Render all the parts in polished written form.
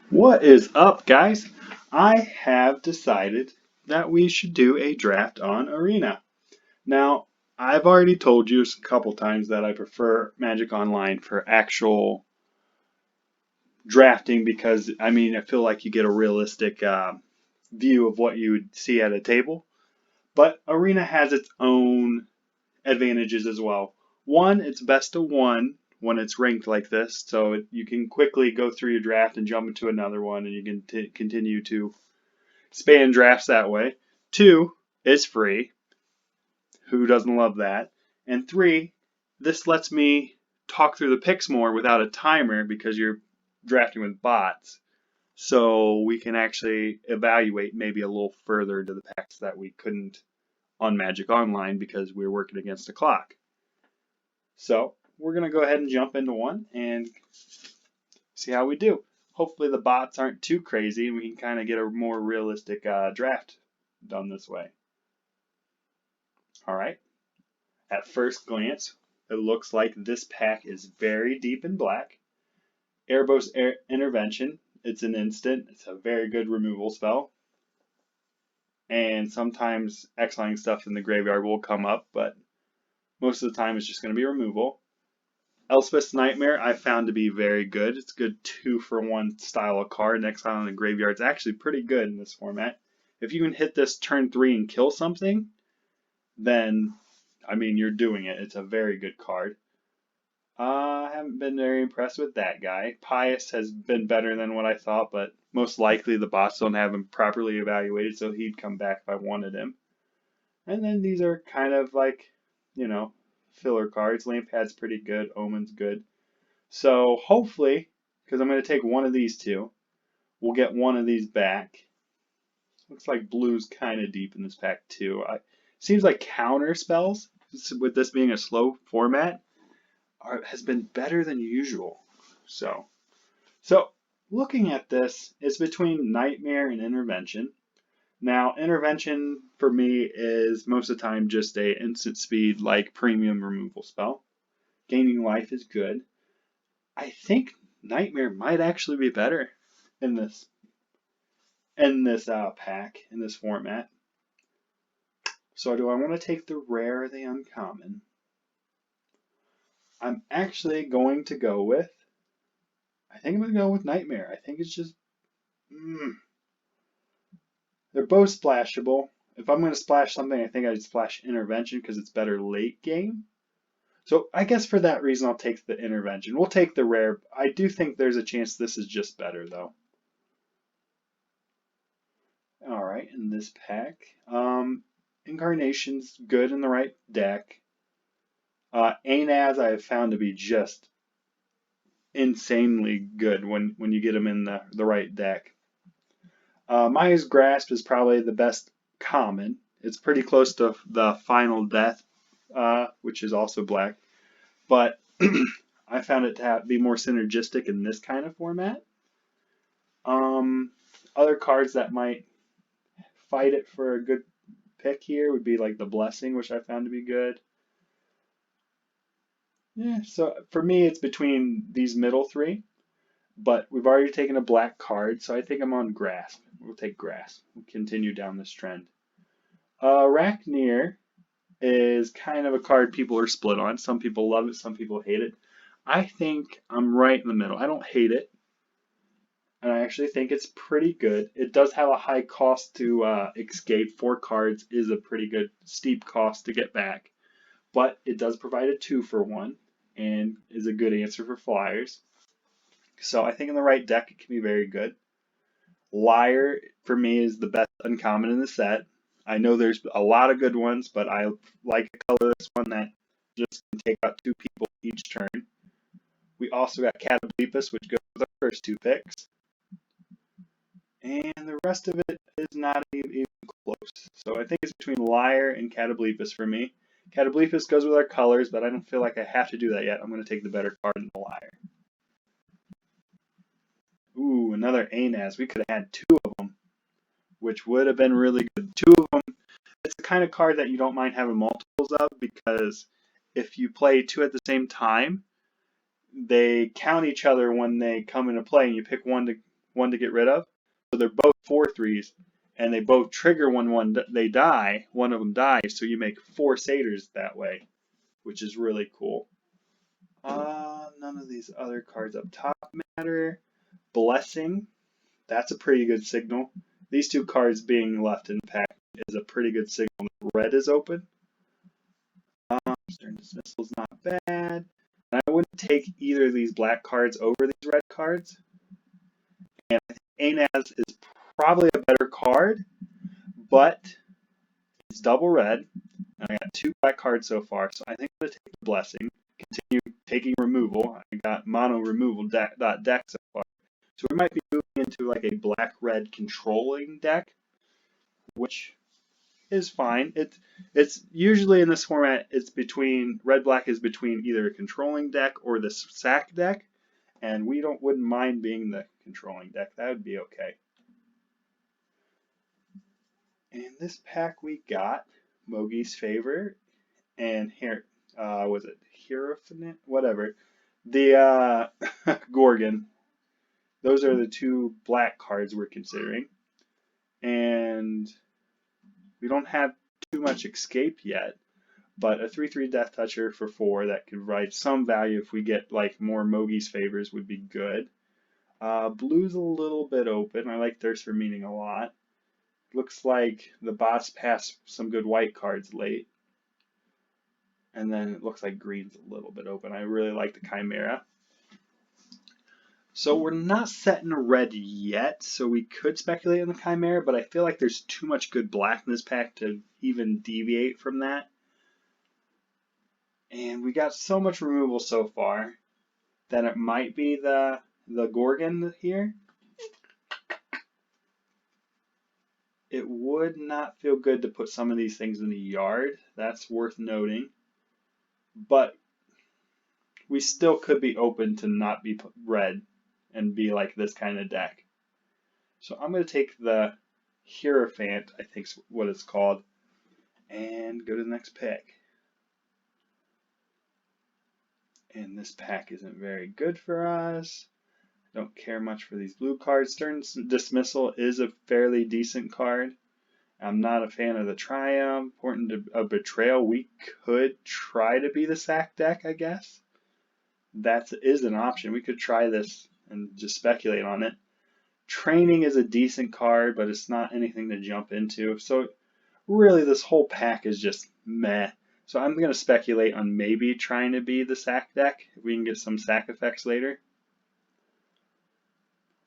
What is up, guys? I have decided that we should do a draft on Arena. Now, I've already told you a couple times that I prefer Magic Online for actual drafting because, I feel like you get a realistic view of what you would see at a table. But Arena has its own advantages as well. One, it's best of one when it's ranked like this, so you can quickly go through your draft and jump into another one, and you can continue to span drafts that way. Two, it's free. Who doesn't love that? And three, this lets me talk through the picks more without a timer because you're drafting with bots. So we can actually evaluate maybe a little further into the packs that we couldn't on Magic Online because we were working against the clock. So we're going to go ahead and jump into one and see how we do. Hopefully the bots aren't too crazy and we can kind of get a more realistic draft done this way. All right. At first glance, it looks like this pack is very deep in black. Erebos Intervention, it's an instant. It's a very good removal spell. And sometimes exiling stuff in the graveyard will come up, but most of the time it's just going to be removal. Elspeth's Nightmare I found to be very good. It's a good 2-for-1 style of card, and exile in the graveyard is actually pretty good in this format. If you can hit this turn 3 and kill something, then, you're doing it. It's a very good card. I haven't been very impressed with that guy. Pious has been better than what I thought, but most likely the bots don't have him properly evaluated, so he'd come back if I wanted him. And then these are kind of like, filler cards. Lamppad's pretty good. Omen's good. So hopefully, because I'm going to take one of these two, we'll get one of these back. Looks like blue's kind of deep in this pack too. Seems like counter spells, with this being a slow format, has been better than usual. So looking at this, it's between Nightmare and Intervention. Now, Intervention for me is most of the time just a instant speed like premium removal spell. Gaining life is good. I think Nightmare might actually be better in this pack, in this format. So do I want to take the rare or the uncommon? I'm actually going to go with, I think I'm going to go with Nightmare. I think it's just, they're both splashable. If I'm going to splash something, I think I'd splash Intervention because it's better late game. So I guess for that reason, I'll take the Intervention. We'll take the rare. I do think there's a chance this is just better, though. All right, in this pack, Incarnation's good in the right deck. Anaz I have found to be just insanely good when you get him in the right deck. Maya's Grasp is probably the best common. It's pretty close to the Final Death, which is also black. But I found it to be more synergistic in this kind of format. Other cards that might fight it for a good pick here would be like the Blessing, which I found to be good. Yeah, so for me, it's between these middle three. But we've already taken a black card, so I think I'm on Grasp. We'll take Grasp. We'll continue down this trend. Arachneer is kind of a card people are split on. Some people love it, some people hate it. I think I'm right in the middle. I don't hate it, and I actually think it's pretty good. It does have a high cost to escape. 4 cards is a pretty good steep cost to get back, but it does provide a 2-for-1 and is a good answer for flyers. So I think in the right deck, it can be very good. Liar, for me, is the best uncommon in the set. I know there's a lot of good ones, but I like a colorless one that just can take out 2 people each turn. We also got Catoblepus, which goes with our first 2 picks. And the rest of it is not even close. So I think it's between Liar and Catoblepus for me. Catoblepus goes with our colors, but I don't feel like I have to do that yet. I'm going to take the better card in the Liar. Ooh, another Anaz. We could have had 2 of them, which would have been really good. 2 of them, it's the kind of card that you don't mind having multiples of because if you play 2 at the same time, they count each other when they come into play and you pick one to one to get rid of. So they're both 4/3s, and they both trigger when they die. One of them dies, so you make 4 satyrs that way, which is really cool. None of these other cards up top matter. Blessing, that's a pretty good signal. These 2 cards being left in the pack is a pretty good signal that red is open. Stern Dismissal's not bad. And I wouldn't take either of these black cards over these red cards. And I think Anaz is probably a better card, but it's double red. And I got 2 black cards so far, so I think I'm going to take the Blessing. Continue taking removal. I got mono removal deck so far. So we might be moving into like a black-red controlling deck, which is fine. It's usually in this format, it's between red-black is between either a controlling deck or the sack deck, and we wouldn't mind being the controlling deck. That would be okay. In this pack we got Mogi's Favor and here was it Hierophant? Whatever. The Gorgon. Those are the 2 black cards we're considering. And we don't have too much escape yet, but a 3/3 Death Toucher for 4 that could provide some value if we get like more Mogi's Favors would be good. Blue's a little bit open. I like Thirst for Meaning a lot. Looks like the boss passed some good white cards late. And then it looks like green's a little bit open. I really like the Chimera. So we're not set in a red yet, so we could speculate on the Chimera, but I feel like there's too much good black in this pack to even deviate from that. And we got so much removal so far that it might be the Gorgon here. It would not feel good to put some of these things in the yard. That's worth noting. But we still could be open to not be red and be like this kind of deck. So I'm going to take the Hierophant, I think is what it's called, and go to the next pick. And this pack isn't very good for us. Don't care much for these blue cards. Stern Dismissal is a fairly decent card. I'm not a fan of the Triumph. Important of Betrayal. We could try to be the sack deck, I guess. That is an option. We could try this and just speculate on it. Training is a decent card, but it's not anything to jump into. So really this whole pack is just meh. So I'm going to speculate on maybe trying to be the sack deck if we can get some sack effects later.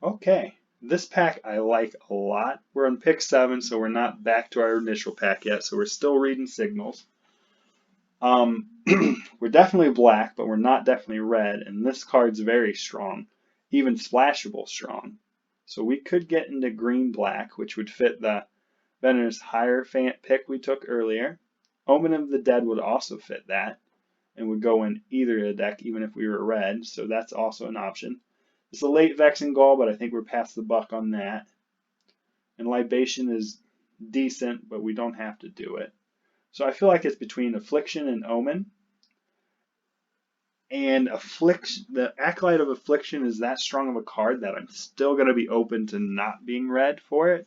Okay, this pack I like a lot. We're on pick 7, so we're not back to our initial pack yet, so we're still reading signals. We're definitely black, but we're not definitely red, and this card's very strong, even splashable strong. So we could get into green-black, which would fit the Venomous Hierophant pick we took earlier. Omen of the Dead would also fit that, and would go in either deck, even if we were red, so that's also an option. It's a late Vexen Gall, but I think we're past the buck on that. And Libation is decent, but we don't have to do it. So I feel like it's between Affliction and Omen. And the Acolyte of Affliction is that strong of a card that I'm still going to be open to not being red for it.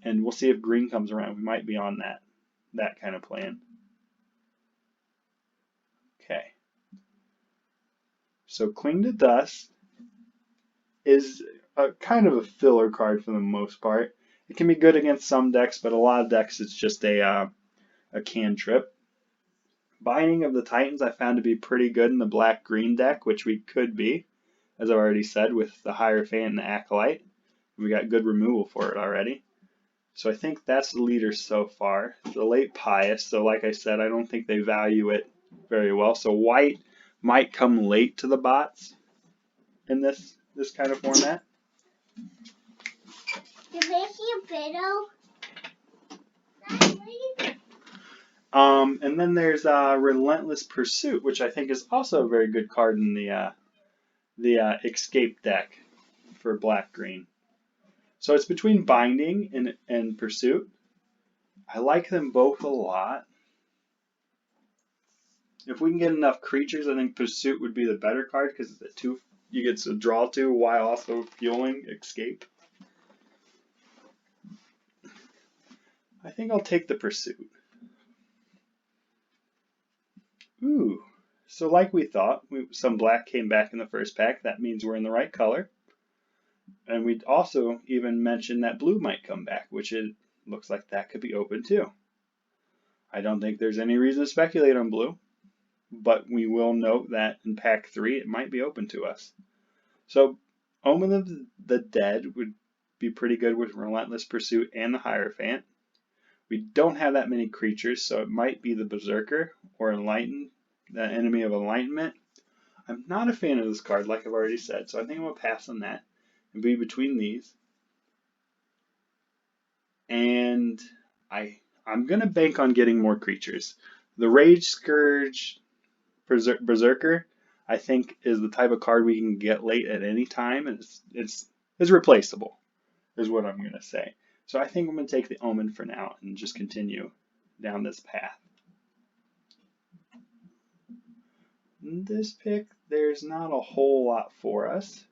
And we'll see if green comes around. We might be on that kind of plan. Okay. So Cling to Dust is a kind of a filler card for the most part. It can be good against some decks, but a lot of decks it's just a cantrip. Binding of the Titans I found to be pretty good in the black-green deck, which we could be, as I've already said, with the Hierophant and the Acolyte. We got good removal for it already. So I think that's the leader so far. The late Pious, so like I said, I don't think they value it very well. So white might come late to the bots in this kind of format. And then there's Relentless Pursuit, which I think is also a very good card in the Escape deck for black-green. So it's between Binding and Pursuit. I like them both a lot. If we can get enough creatures, I think Pursuit would be the better card because it's a you get to draw to while also fueling escape. I think I'll take the Pursuit. Ooh, so like we thought, some black came back in the first pack. That means we're in the right color. And we also even mentioned that blue might come back, which it looks like that could be open too. I don't think there's any reason to speculate on blue, but we will note that in pack 3 it might be open to us. So Omen of the Dead would be pretty good with Relentless Pursuit and the Hierophant. We don't have that many creatures, so it might be the Berserker or Enlighten, the Enemy of Enlightenment. I'm not a fan of this card, like I've already said, so I think I'm going to pass on that and be between these. And I'm going to bank on getting more creatures. The Rage Scourge Berserker, I think, is the type of card we can get late at any time, and it's replaceable, is what I'm going to say. So I think I'm going to take the Omen for now and just continue down this path. In this pick, there's not a whole lot for us.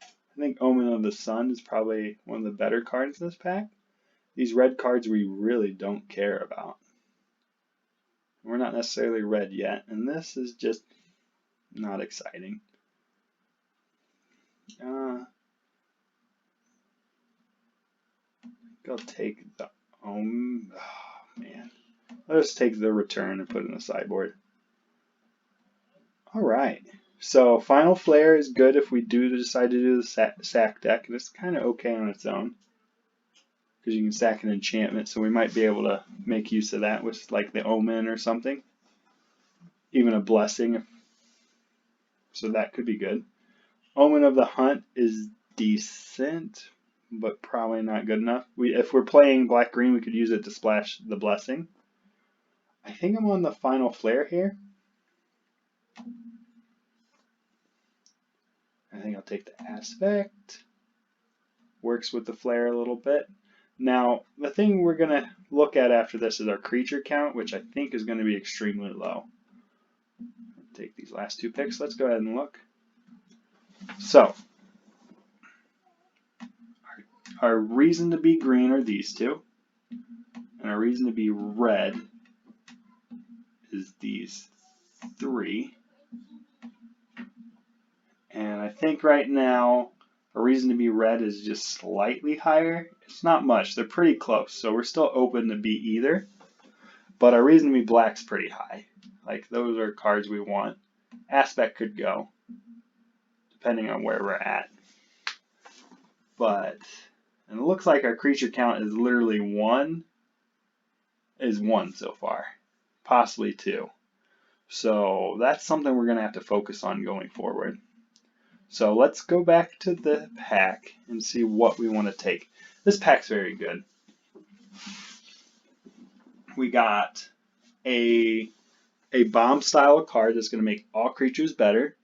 I think Omen of the Sun is probably one of the better cards in this pack. These red cards we really don't care about. We're not necessarily red yet, and this is just not exciting. I'll take the Omen. Oh, man. Let's take the Return and put it in the sideboard. Alright, so Final Flare is good if we do decide to do the sack deck, and it's kind of okay on its own, because you can sack an enchantment, so we might be able to make use of that with like the Omen or something. Even a Blessing, so that could be good. Omen of the Hunt is decent, but probably not good enough. If we're playing black-green, we could use it to splash the Blessing. I think I'm on the Final Flare here. I think I'll take the Aspect. Works with the Flare a little bit. Now, the thing we're going to look at after this is our creature count, which I think is going to be extremely low. Take these last two picks. Let's go ahead and look. So, our reason to be green are these two. And our reason to be red is these three. And I think right now, a reason to be red is just slightly higher. It's not much. They're pretty close. So we're still open to be either. But our reason to be black's pretty high. Like, those are cards we want. Aspect could go, depending on where we're at. But, and it looks like our creature count is literally one so far. Possibly two. So that's something we're going to have to focus on going forward. So let's go back to the pack and see what we want to take. This pack's very good. We got a bomb style card that's going to make all creatures better,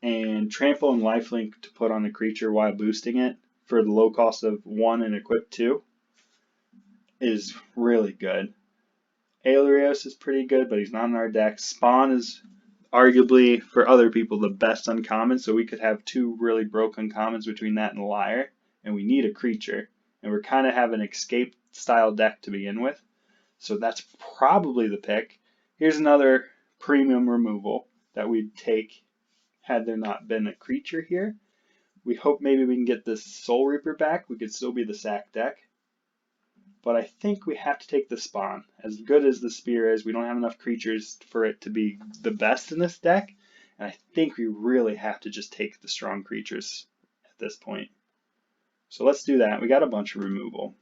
and trample and lifelink to put on a creature while boosting it for the low cost of 1 and equip 2 is really good. Aelurios is pretty good, but he's not in our deck. Spawn is arguably, for other people, the best uncommon, so we could have two really broke uncommons between that and Liar, and we need a creature, and we're kind of have an escape style deck to begin with, so that's probably the pick. Here's another premium removal that we'd take had there not been a creature here. We hope maybe we can get this Soul Reaper back. We could still be the sack deck. But I think we have to take the Spawn. As good as the Spear is, we don't have enough creatures for it to be the best in this deck. And I think we really have to just take the strong creatures at this point. So let's do that. We got a bunch of removal.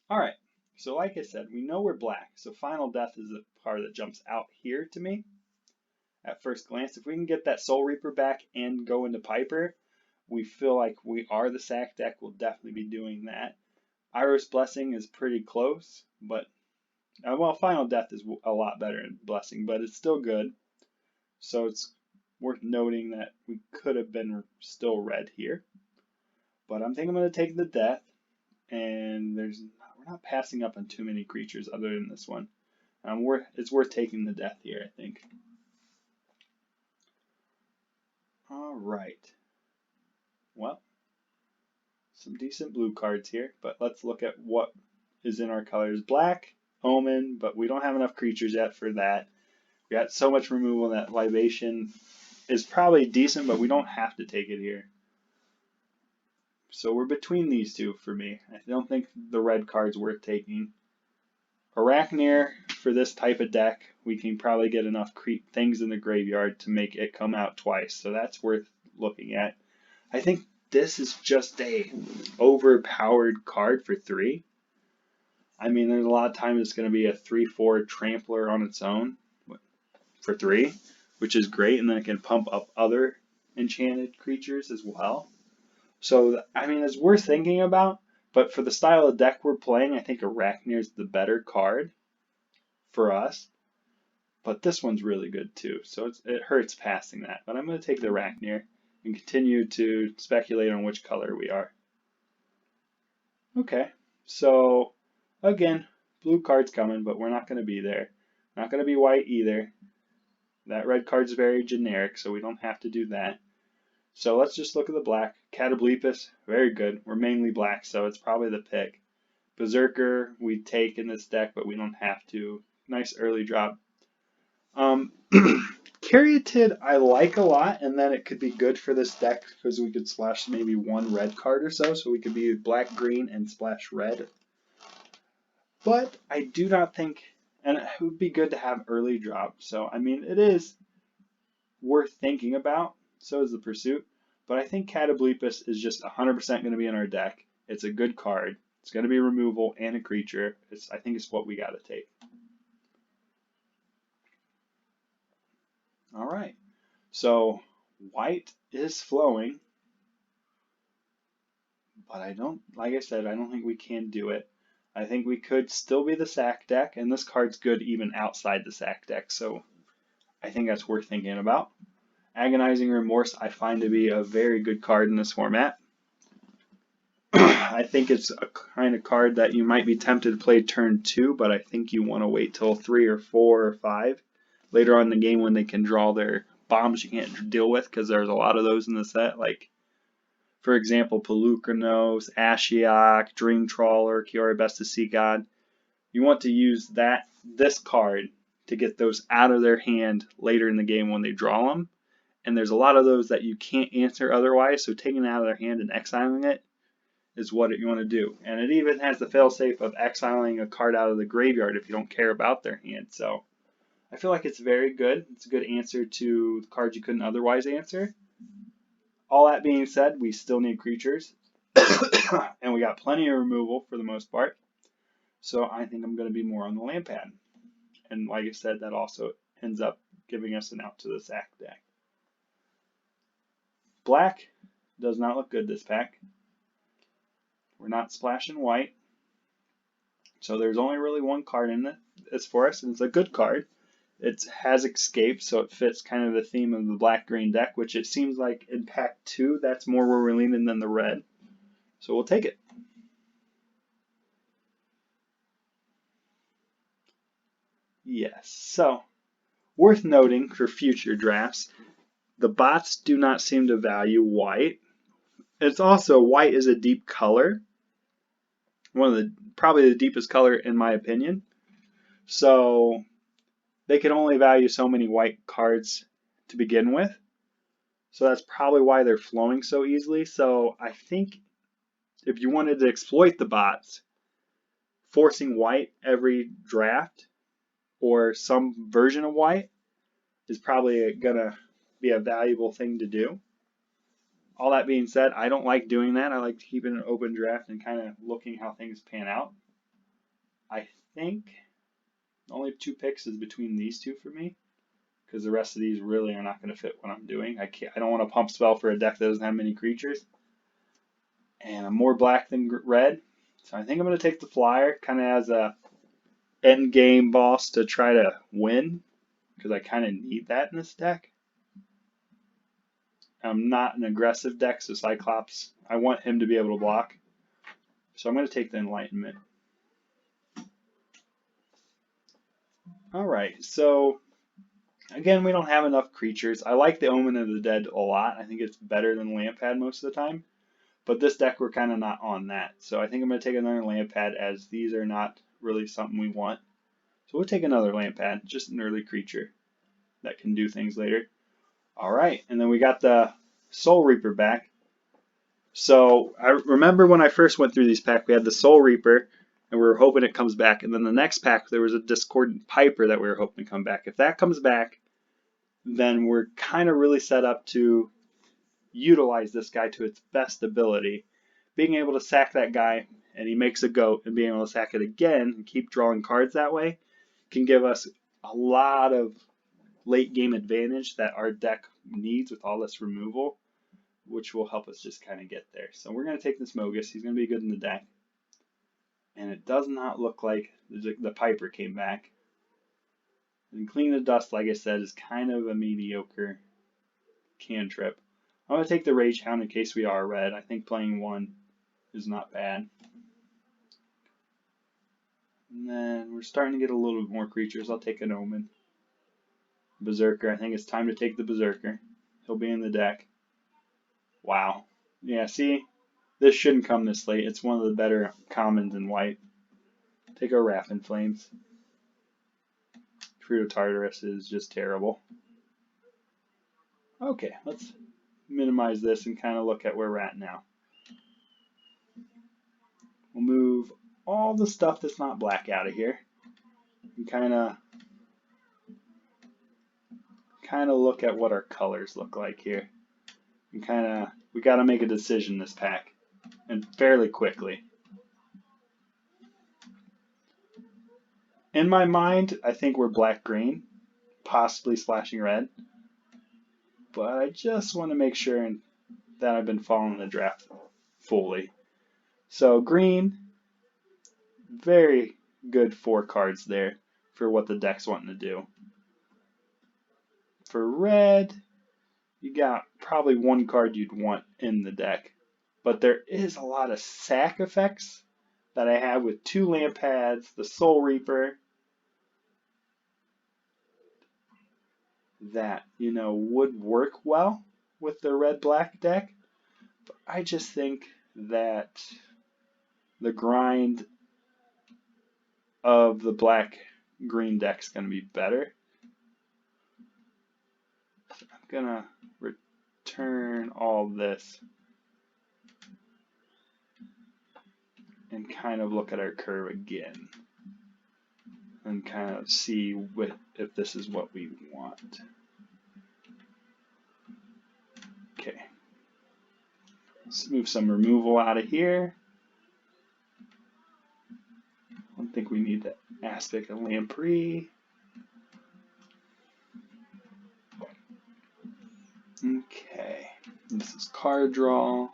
Alright, so like I said, we know we're black. So Final Death is the card that jumps out here to me at first glance. If we can get that Soul Reaper back and go into Piper, we feel like we are the sack deck. We'll definitely be doing that. Iris Blessing is pretty close, but well, Final Death is a lot better in Blessing, but it's still good. So it's worth noting that we could have been still red here. But I'm thinking I'm going to take the Death, and we're not passing up on too many creatures other than this one. It's worth taking the death here, I think. All right. Well, some decent blue cards here, but let's look at what is in our colors. Black, Omen, but we don't have enough creatures yet for that. We got so much removal that Libation is probably decent, but we don't have to take it here. So we're between these two for me. I don't think the red card's worth taking. Arachnir, for this type of deck, we can probably get enough things in the graveyard to make it come out twice. So that's worth looking at. I think this is just a overpowered card for 3. I mean, there's a lot of times it's going to be a 3/4 trampler on its own for 3, which is great, and then it can pump up other enchanted creatures as well. So, I mean, it's worth thinking about, but for the style of deck we're playing, I think Arachnir is the better card for us. But this one's really good too, so it hurts passing that. But I'm going to take the Arachnir and continue to speculate on which color we are. Okay, so again, blue card's coming, but we're not going to be there. Not going to be white either. That red card's very generic, so we don't have to do that. So let's just look at the black. Catoblepas, very good. We're mainly black, so it's probably the pick. Berserker, we take in this deck, but we don't have to. Nice early drop. Caryatid I like a lot, and then it could be good for this deck because we could splash maybe one red card or so we could be black, green, and splash red. But I do not think, and it would be good to have early drop. So, I mean, it is worth thinking about. So is the Pursuit. But I think Catoblepas is just 100% going to be in our deck. It's a good card. It's going to be removal and a creature. I think it's what we got to take. All right. So white is flowing. But like I said, I don't think we can do it. I think we could still be the sack deck, and this card's good even outside the sack deck. So I think that's worth thinking about. Agonizing Remorse I find to be a very good card in this format. I think it's a kind of card that you might be tempted to play turn 2, but I think you want to wait till 3 or 4 or 5 later on in the game when they can draw their bombs you can't deal with, because there's a lot of those in the set. Like, for example, Pelucranos, Ashiok, Dream Trawler, Kiora Best to Sea God. You want to use this card to get those out of their hand later in the game when they draw them. And there's a lot of those that you can't answer otherwise, so taking it out of their hand and exiling it is what you want to do. And it even has the failsafe of exiling a card out of the graveyard if you don't care about their hand. So I feel like it's very good. It's a good answer to the cards you couldn't otherwise answer. All that being said, we still need creatures. And we got plenty of removal for the most part. So I think I'm going to be more on the land pad. And like I said, that also ends up giving us an out to the sack deck. Black does not look good this pack. We're not splashing white. So there's only really one card in this for us, and it's a good card. It has Escape, so it fits kind of the theme of the black-green deck, which it seems like in pack 2, that's more where we're leaning than the red. So we'll take it. Yes, so worth noting for future drafts, the bots do not seem to value white. It's also, white is a deep color. Probably the deepest color in my opinion. So they can only value so many white cards to begin with. So that's probably why they're flowing so easily. So I think if you wanted to exploit the bots, forcing white every draft or some version of white is probably going to be a valuable thing to do. All that being said, I don't like doing that. I like keeping an open draft and kind of looking how things pan out. I think only 2 picks is between these two for me, because the rest of these really are not going to fit what I'm doing. I don't want to pump spell for a deck that doesn't have many creatures. And I'm more black than red, so I think I'm going to take the flyer kind of as a end game boss to try to win, because I kind of need that in this deck. I'm not an aggressive deck, so Cyclops, I want him to be able to block. So I'm going to take the Enlightenment. Alright, so again, we don't have enough creatures. I like the Omen of the Dead a lot. I think it's better than Lampad most of the time. But this deck, we're kind of not on that. So I think I'm going to take another Lampad, as these are not really something we want. So we'll take another Lampad, just an early creature that can do things later. Alright, and then we got the Soul Reaper back. So I remember when I first went through these packs, we had the Soul Reaper, and we were hoping it comes back. And then the next pack, there was a Discordant Piper that we were hoping to come back. If that comes back, then we're kind of really set up to utilize this guy to its best ability. Being able to sack that guy, and he makes a goat, and being able to sack it again and keep drawing cards that way can give us a lot of late game advantage that our deck needs with all this removal, which will help us just kind of get there. So we're going to take this Mogus. He's going to be good in the deck. And it does not look like the Piper came back. And Clean the Dust, like I said, is kind of a mediocre cantrip. I'm going to take the Rage Hound in case we are red. I think playing one is not bad. And then we're starting to get a little bit more creatures. I'll take an Omen. Berserker. I think it's time to take the Berserker. He'll be in the deck. Wow. Yeah, see? This shouldn't come this late. It's one of the better commons in white. Take our Wrath in Flames. Fruit of Tartarus is just terrible. Okay, let's minimize this and kind of look at where we're at now. We'll move all the stuff that's not black out of here and kind of look at what our colors look like here. And we got to make a decision this pack, and fairly quickly. In my mind, I think we're black-green, possibly splashing red. But I just want to make sure that I've been following the draft fully. So green, very good 4 cards there for what the deck's wanting to do. For red, you got probably 1 card you'd want in the deck. But there is a lot of sack effects that I have with 2 Lampads, the Soul Reaper, that, would work well with the red-black deck. But I just think that the grind of the black-green deck is going to be better. So I'm going to return all this and kind of look at our curve again and kind of see if this is what we want. Okay, let's move some removal out of here. I don't think we need the Aspect of Lamprey. Okay, this is card draw.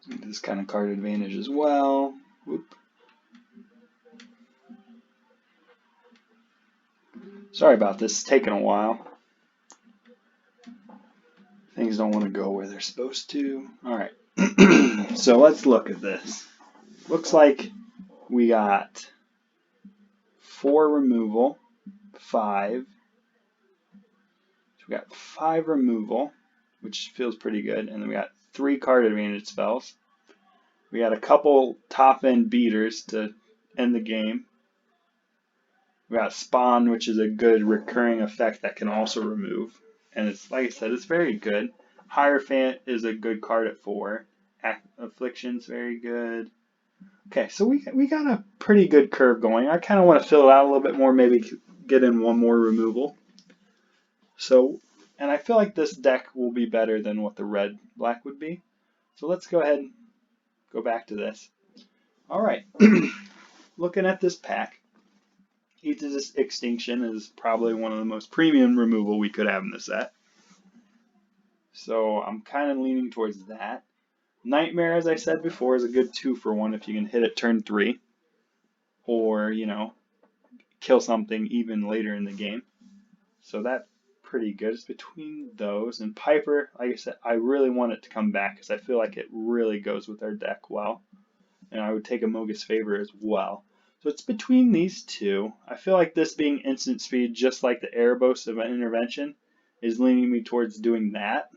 This kind of card advantage as well. Whoop. Sorry about this, it's taking a while. Things don't want to go where they're supposed to. Alright, so let's look at this. Looks like we got 4 removal, 5. So we got 5 removal, which feels pretty good, and then we got 3 card advantage spells. We got a couple top-end beaters to end the game. We got Spawn, which is a good recurring effect that can also remove. And it's, like I said, it's very good. Hierophant is a good card at 4. Affliction's very good. Okay, so we got a pretty good curve going. I kind of want to fill it out a little bit more, maybe get in 1 more removal. So, and I feel like this deck will be better than what the red-black would be. So let's go ahead and go back to this. Alright, looking at this pack, Aether's Extinction is probably one of the most premium removal we could have in this set. So I'm kind of leaning towards that. Nightmare, as I said before, is a good 2-for-1 if you can hit it turn 3. Or, kill something even later in the game. So that's pretty good. It's between those. And Piper, like I said, I really want it to come back because I feel like it really goes with our deck well. And I would take a Mogus Favor as well. So it's between these two. I feel like this being instant speed, just like the Erebos of an intervention, is leaning me towards doing that.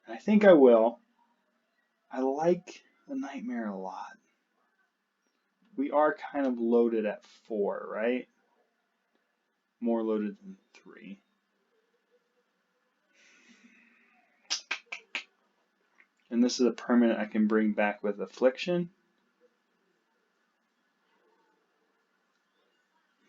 I think I will. I like the Nightmare a lot. We are kind of loaded at 4, right? More loaded than 3. And this is a permanent I can bring back with Affliction.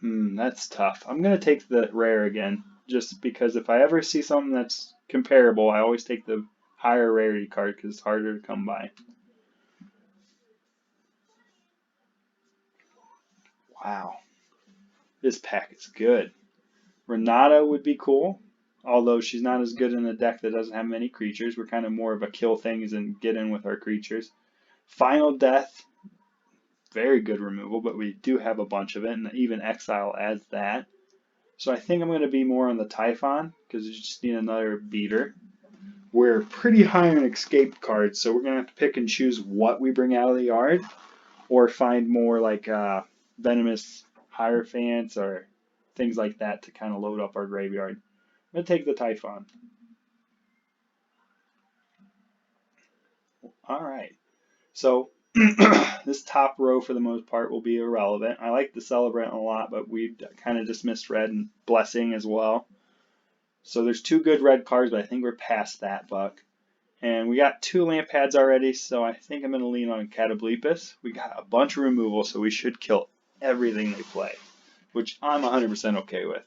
That's tough. I'm going to take the rare again, just because if I ever see something that's comparable, I always take the higher rarity card because it's harder to come by. Wow. This pack is good. Renata would be cool, although she's not as good in a deck that doesn't have many creatures. We're kind of more of a kill things and get in with our creatures. Final Death, very good removal, but we do have a bunch of it, and even Exile adds that. So I think I'm going to be more on the Typhon, because you just need another beater. We're pretty high on escape cards, so we're going to have to pick and choose what we bring out of the yard, or find more like Venomous Hierophants or things like that to kind of load up our graveyard. I'm going to take the Typhon. Alright, so this top row for the most part will be irrelevant. I like the Celebrant a lot, but we kind of dismissed red and Blessing as well. So there's 2 good red cards, but I think we're past that, Buck. And we got 2 lamp pads already, so I think I'm going to lean on Catoblepus. We got a bunch of removal, so we should kill everything they play, which I'm 100% okay with.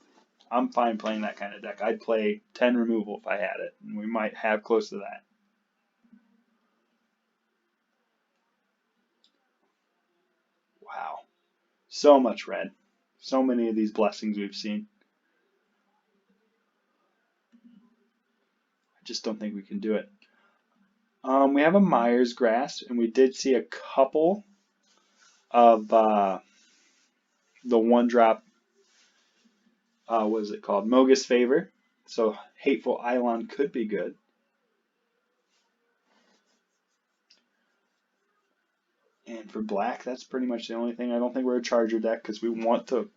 I'm fine playing that kind of deck. I'd play 10 removal if I had it, and we might have close to that. Wow. So much red. So many of these blessings we've seen. I just don't think we can do it. We have a Myers Grass, and we did see a couple of the 1-drop, what is it called? Mogis Favor. So Hateful Eidolon could be good. And for black, that's pretty much the only thing. I don't think we're a Charger deck because we want to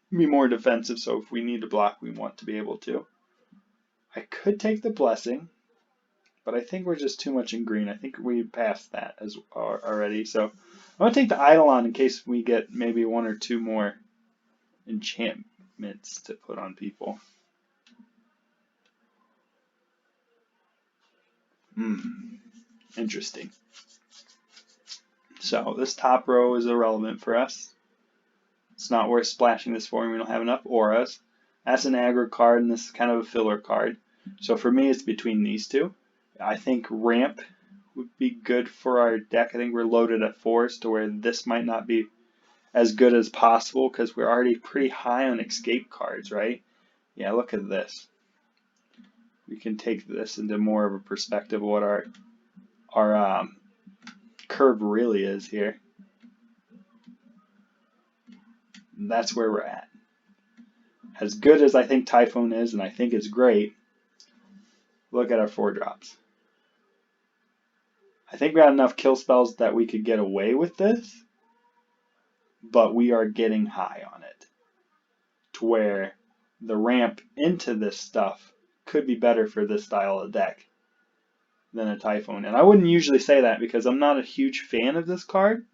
be more defensive. So if we need to block, we want to be able to. I could take the Blessing, but I think we're just too much in green. I think we passed that as already. So I'm going to take the Eidolon in case we get maybe 1 or 2 more enchantments to put on people. Interesting. So this top row is irrelevant for us. It's not worth splashing this for, and we don't have enough auras. That's an aggro card, and this is kind of a filler card. So for me, it's between these two. I think Ramp would be good for our deck. I think we're loaded at 4s to where this might not be as good as possible because we're already pretty high on escape cards, right? Yeah, look at this. We can take this into more of a perspective of what our curve really is here. And that's where we're at. As good as I think Typhoon is, and I think it's great, look at our 4-drops. I think we got enough kill spells that we could get away with this, but we are getting high on it to where the ramp into this stuff could be better for this style of deck than a Typhoon. And I wouldn't usually say that because I'm not a huge fan of this card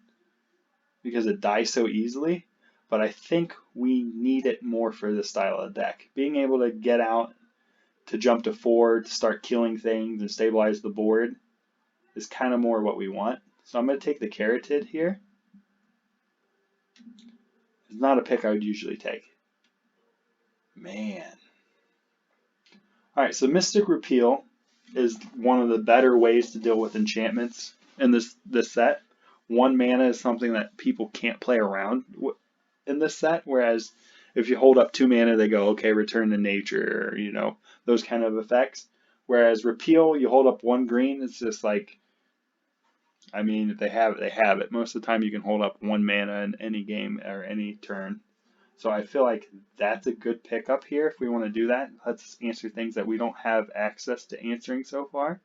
because it dies so easily, but I think we need it more for this style of deck. Being able to get out to jump to 4 to start killing things and stabilize the board is kind of more what we want. So I'm going to take the Carotid here. It's not a pick I would usually take. Man. Alright, so Mystic Repeal is one of the better ways to deal with enchantments in this set. 1 mana is something that people can't play around in this set, whereas if you hold up 2 mana, they go, okay, return to nature, or, you know, those kind of effects. Whereas Repeal, you hold up 1 green, it's just like, I mean, if they have it, they have it. Most of the time you can hold up 1 mana in any game or any turn. So I feel like that's a good pickup here if we want to do that. Let's answer things that we don't have access to answering so far.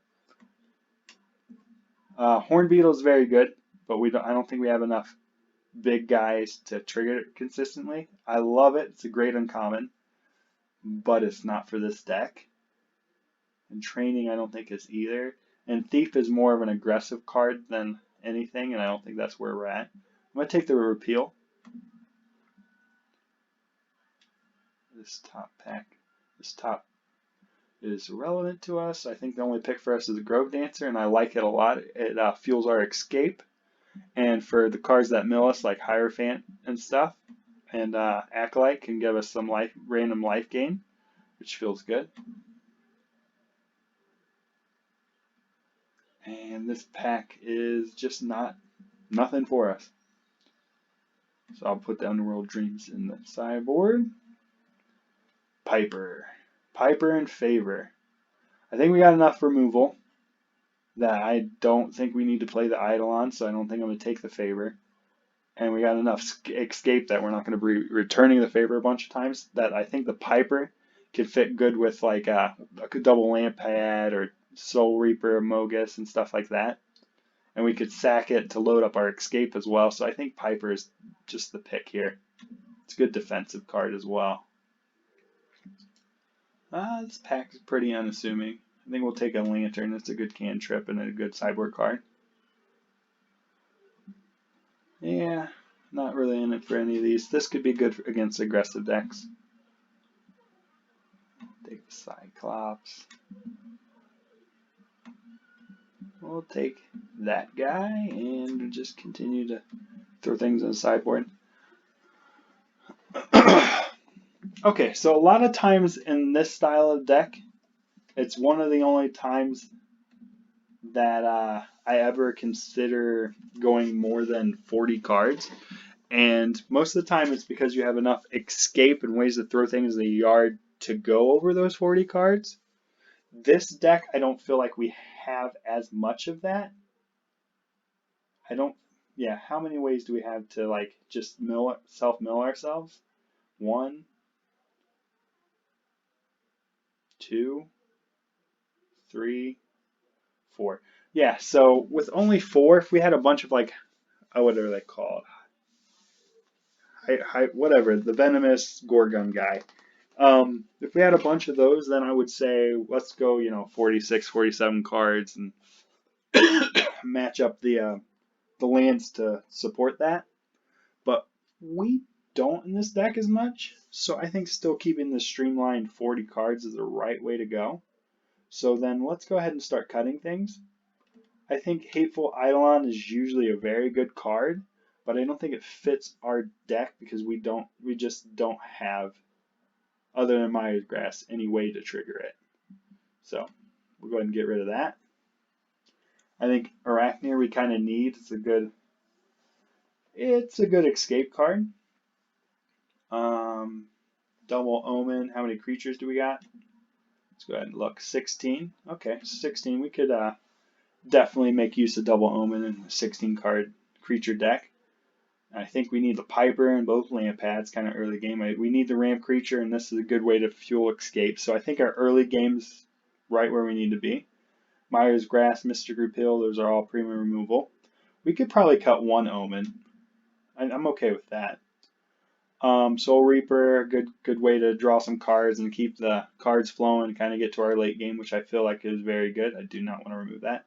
Horn Beetle is very good, but I don't think we have enough big guys to trigger it consistently. I love it. It's a great uncommon, but it's not for this deck. And training, I don't think is either. And Thief is more of an aggressive card than anything, and I don't think that's where we're at. I'm going to take the repeal. This top is relevant to us. I think the only pick for us is the Grove Dancer, and I like it a lot. It fuels our escape. And for the cards that mill us, like Hierophant and stuff, and Acolyte can give us some random life gain, which feels good. And this pack is just nothing for us. So I'll put the Underworld Dreams in the sideboard. Piper in favor. I think we got enough removal that I don't think we need to play the Eidolon, so I don't think I'm going to take the favor. And we got enough escape that we're not going to be returning the favor a bunch of times, that I think the Piper could fit good with like a double Lamp Pad or Soul Reaper, Mogus, and stuff like that. And we could sack it to load up our escape as well, so I think Piper is just the pick here. It's a good defensive card as well. This pack is pretty unassuming. I think we'll take a Lantern. It's a good cantrip and a good sideboard card. Yeah, not really in it for any of these. This could be good against aggressive decks. Take the Cyclops. We'll take that guy and just continue to throw things on the sideboard. Okay, so a lot of times in this style of deck, it's one of the only times that I ever consider going more than 40 cards. And most of the time it's because you have enough escape and ways to throw things in the yard to go over those 40 cards. This deck, I don't feel like we have as much of that. How many ways do we have to like just self-mill ourselves? 1, 2, 3, 4. Yeah, so with only 4, if we had a bunch of like, what are they called? Whatever, the venomous Gorgon guy. If we had a bunch of those, then I would say let's go, 46, 47 cards and match up the lands to support that. But we don't in this deck as much, so I think still keeping the streamlined 40 cards is the right way to go. So then let's go ahead and start cutting things. I think Hateful Eidolon is usually a very good card, but I don't think it fits our deck because we just don't have, other than Maya's Grass, any way to trigger it. So we'll go ahead and get rid of that. I think Arachneer we kind of need. It's a good escape card. Double Omen. How many creatures do we got? Let's go ahead and look. 16. Okay, 16. We could definitely make use of Double Omen in a 16 card creature deck. I think we need the Piper and both Lamp Pads kind of early game. We need the Ramp creature, and this is a good way to fuel escape. So I think our early game's right where we need to be. Maya's Grass, Mystic Repeal, those are all premium removal. We could probably cut 1 Omen. I'm okay with that. Soul Reaper, good way to draw some cards and keep the cards flowing and kind of get to our late game, which I feel like is very good. I do not want to remove that.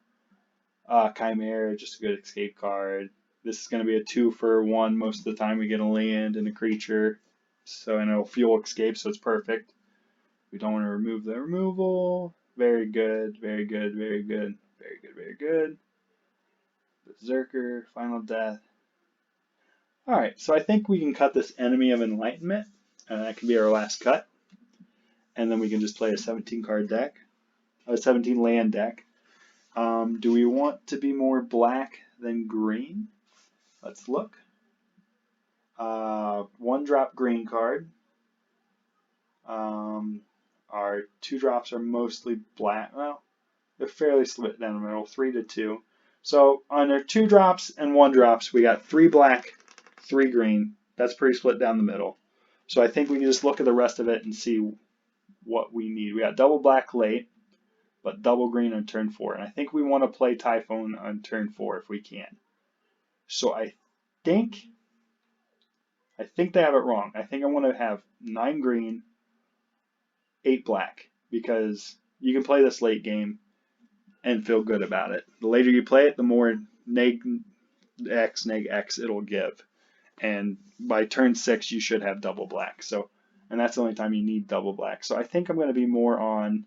Chimera, just a good escape card. This is going to be a 2-for-1 most of the time. We get a land and a creature, and it'll fuel escape, so it's perfect. We don't want to remove the removal. Very good, very good, very good, very good, very good. Berserker, Final Death. Alright, so I think we can cut this Enemy of Enlightenment. That can be our last cut. And then we can just play a 17 card deck. A 17 land deck. Do we want to be more black than green? Let's look. 1-drop green card. Our 2-drops are mostly black. Well, they're fairly split down the middle, 3-2. So on our 2-drops and 1-drops, we got 3 black, 3 green. That's pretty split down the middle. So I think we can just look at the rest of it and see what we need. We got double black late, but double green on turn 4. And I think we want to play Typhoon on turn 4 if we can. So I think I think they have it wrong. I think I want to have 9 green, 8 black, because you can play this late game and feel good about it. The later you play it, the more neg X it'll give. And by turn 6, you should have double black. So, and that's the only time you need double black. So I think I'm going to be more on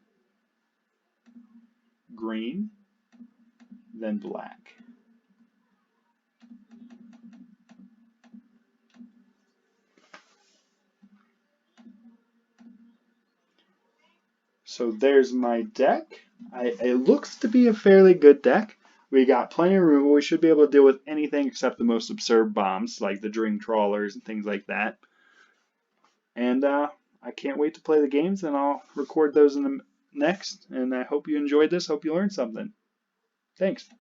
green than black. So there's my deck. It looks to be a fairly good deck. We got plenty of removal. We should be able to deal with anything except the most absurd bombs, like the Dream Trawlers and things like that. And I can't wait to play the games, and I'll record those in the next. And I hope you enjoyed this. Hope you learned something. Thanks.